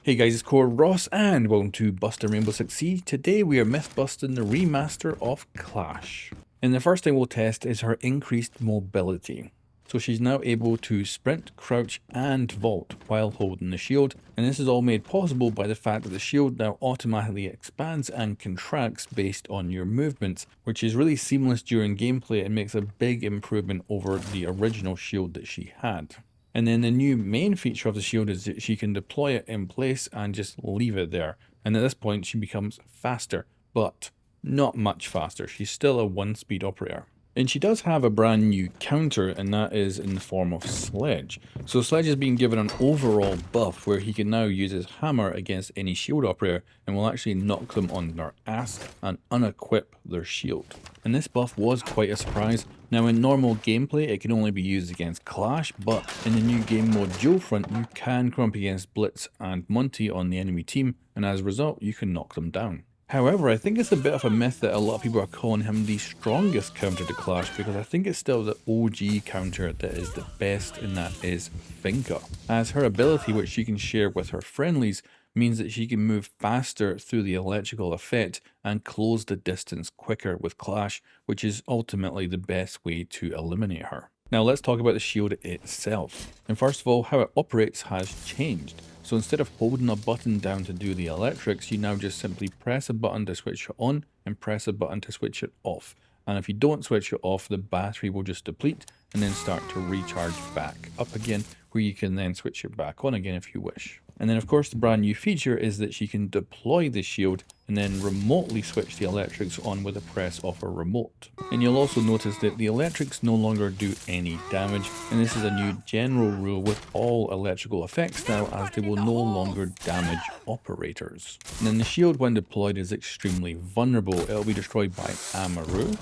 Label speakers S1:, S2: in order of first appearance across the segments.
S1: Hey guys, it's COREROSS and welcome to Busting Rainbow Six Siege. Today we are myth busting the remaster of Clash. And the first thing we'll test is her increased mobility. So she's now able to sprint, crouch and vault while holding the shield. And this is all made possible by the fact that the shield now automatically expands and contracts based on your movements, which is really seamless during gameplay and makes a big improvement over the original shield that she had. And then the new main feature of the shield is that she can deploy it in place and just leave it there. And at this point she becomes faster, but not much faster. She's still a 1-speed operator. And she does have a brand new counter, and that is in the form of Sledge. So Sledge has been given an overall buff where he can now use his hammer against any shield operator and will actually knock them on their ass and unequip their shield. And this buff was quite a surprise. Now in normal gameplay it can only be used against Clash, but in the new game mode Dual Front you can come up against Blitz and Monty on the enemy team, and as a result you can knock them down. However, I think it's a bit of a myth that a lot of people are calling him the strongest counter to Clash, because I think it's still the OG counter that is the best, and that is Finka. As her ability, which she can share with her friendlies, means that she can move faster through the electrical effect and close the distance quicker with Clash, which is ultimately the best way to eliminate her. Now let's talk about the shield itself. And first of all, how it operates has changed. So instead of holding a button down to do the electrics, you now just simply press a button to switch it on and press a button to switch it off. And if you don't switch it off, the battery will just deplete and then start to recharge back up again, where you can then switch it back on again if you wish. And then of course the brand new feature is that she can deploy the shield and then remotely switch the electrics on with a press of a remote. And you'll also notice that the electrics no longer do any damage, and this is a new general rule with all electrical effects now, as they will no longer damage operators. And then the shield when deployed is extremely vulnerable. It'll be destroyed by Amaru,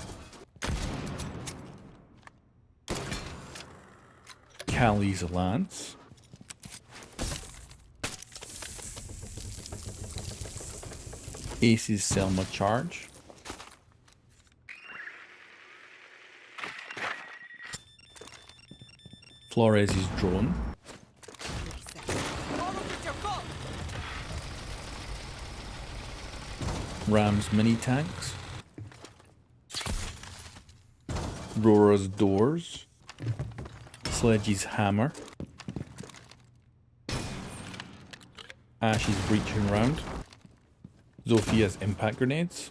S1: Kali's Lance, Ace's Selma Charge, Flores' Drone, Ram's Mini Tanks, Rora's Doors, Sledge's Hammer, Ash's Breaching Round, Zophia's Impact Grenades,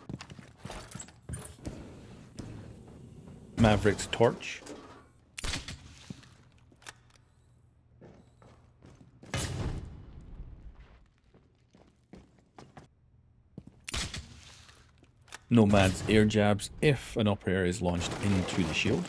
S1: Maverick's Torch, Nomad's Air Jabs if an operator is launched into the shield.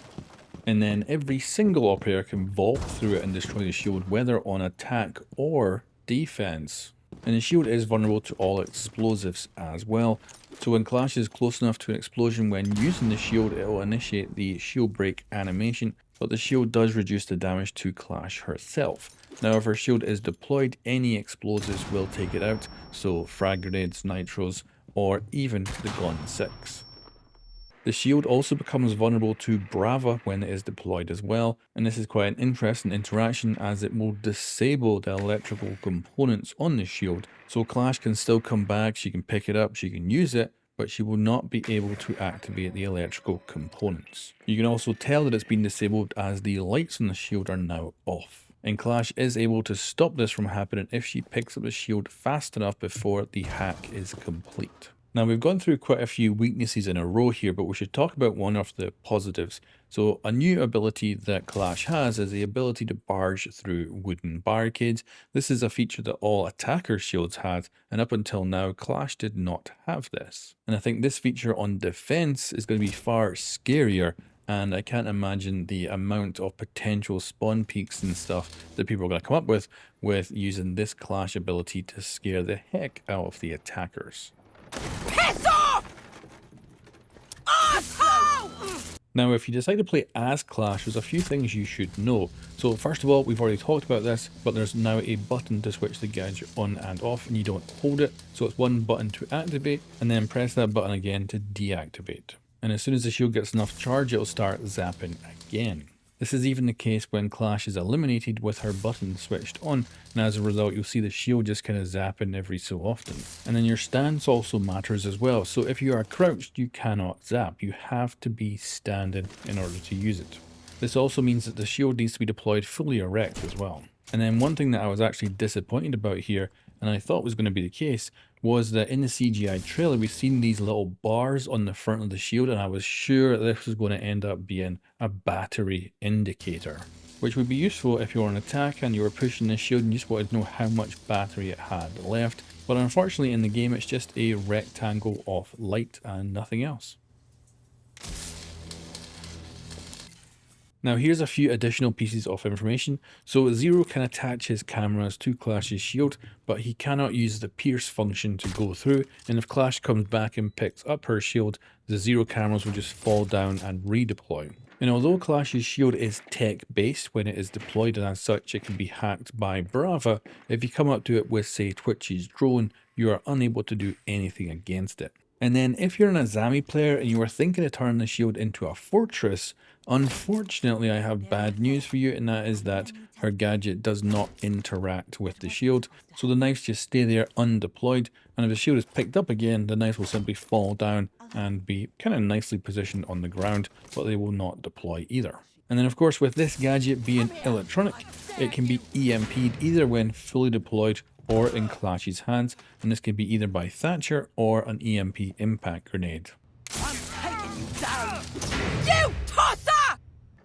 S1: And then every single operator can vault through it and destroy the shield, whether on attack or defense. And the shield is vulnerable to all explosives as well. So when Clash is close enough to an explosion when using the shield, it will initiate the shield break animation, but the shield does reduce the damage to Clash herself. Now if her shield is deployed, any explosives will take it out, so frag grenades, nitros, or even the Gun 6. The shield also becomes vulnerable to Brava when it is deployed as well, and this is quite an interesting interaction as it will disable the electrical components on the shield, so Clash can still come back, she can pick it up, she can use it, but she will not be able to activate the electrical components. You can also tell that it's been disabled as the lights on the shield are now off. And Clash is able to stop this from happening if she picks up the shield fast enough before the hack is complete. Now we've gone through quite a few weaknesses in a row here, but we should talk about one of the positives. So a new ability that Clash has is the ability to barge through wooden barricades. This is a feature that all attacker shields had, and up until now Clash did not have this. And I think this feature on defense is going to be far scarier, and I can't imagine the amount of potential spawn peaks and stuff that people are going to come up with using this Clash ability to scare the heck out of the attackers. Piss off! Now, if you decide to play as Clash, there's a few things you should know. So first of all, we've already talked about this, but there's now a button to switch the gadget on and off, and you don't hold it. So it's one button to activate, and then press that button again to deactivate. And as soon as the shield gets enough charge, it'll start zapping again. This is even the case when Clash is eliminated with her button switched on, and as a result you'll see the shield just kind of zapping every so often. And then your stance also matters as well, so if you are crouched you cannot zap, you have to be standing in order to use it. This also means that the shield needs to be deployed fully erect as well. And then one thing that I was actually disappointed about here, and I thought was going to be the case, was that in the CGI trailer we've seen these little bars on the front of the shield, and I was sure this was going to end up being a battery indicator, which would be useful if you were on attack and you were pushing the shield and you just wanted to know how much battery it had left. But unfortunately in the game it's just a rectangle of light and nothing else. Now here's a few additional pieces of information. So Zero can attach his cameras to Clash's shield, but he cannot use the pierce function to go through, and if Clash comes back and picks up her shield, the Zero cameras will just fall down and redeploy. And although Clash's shield is tech-based when it is deployed, and as such it can be hacked by Brava, if you come up to it with, say, Twitch's drone, you are unable to do anything against it. And then if you're an Azami player and you are thinking of turning the shield into a fortress, unfortunately I have bad news for you, and that is that her gadget does not interact with the shield, so the knives just stay there undeployed, and if the shield is picked up again, the knives will simply fall down and be kind of nicely positioned on the ground, but they will not deploy either. And then of course with this gadget being electronic, it can be EMP'd either when fully deployed or in Clash's hands, and this can be either by Thatcher or an EMP impact grenade.
S2: I'm taking you down! You tosser!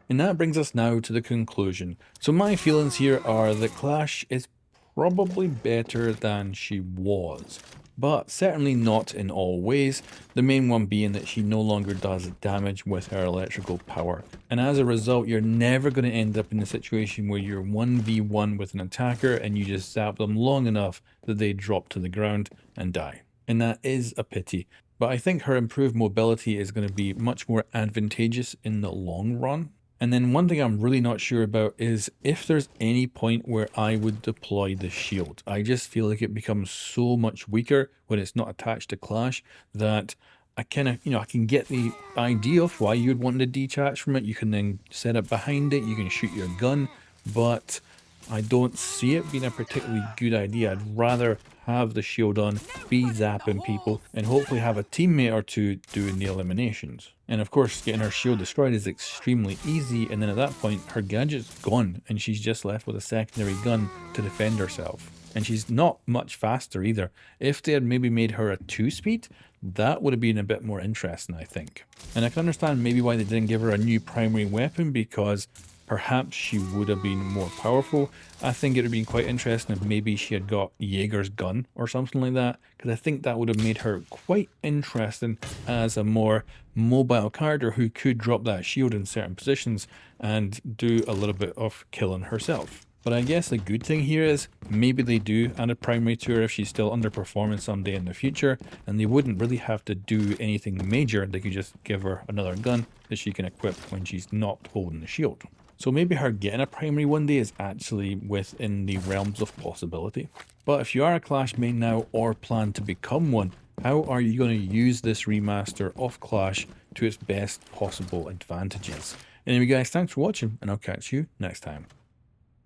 S1: And that brings us now to the conclusion. So my feelings here are that Clash is probably better than she was, but certainly not in all ways, the main one being that she no longer does damage with her electrical power. And as a result, you're never going to end up in a situation where you're 1v1 with an attacker and you just zap them long enough that they drop to the ground and die. And that is a pity. But I think her improved mobility is going to be much more advantageous in the long run. And then one thing I'm really not sure about is if there's any point where I would deploy the shield. I just feel like it becomes so much weaker when it's not attached to Clash that I kind of, I can get the idea of why you'd want to detach from it. You can then set it behind it, you can shoot your gun, but I don't see it being a particularly good idea. I'd rather have the shield on, be zapping people, and hopefully have a teammate or two doing the eliminations. And of course, getting her shield destroyed is extremely easy, and then at that point, her gadget's gone, and she's just left with a secondary gun to defend herself. And she's not much faster either. If they had maybe made her a 2-speed, that would have been a bit more interesting, I think. And I can understand maybe why they didn't give her a new primary weapon, because perhaps she would have been more powerful. I think it would have been quite interesting if maybe she had got Jaeger's gun or something like that, because I think that would have made her quite interesting as a more mobile character who could drop that shield in certain positions and do a little bit of killing herself. But I guess the good thing here is maybe they do add a primary to her if she's still underperforming someday in the future, and they wouldn't really have to do anything major. They could just give her another gun that she can equip when she's not holding the shield. So maybe her getting a primary one day is actually within the realms of possibility. But if you are a Clash main now or plan to become one, how are you going to use this remaster of Clash to its best possible advantages? Anyway guys, thanks for watching, and I'll catch you next time.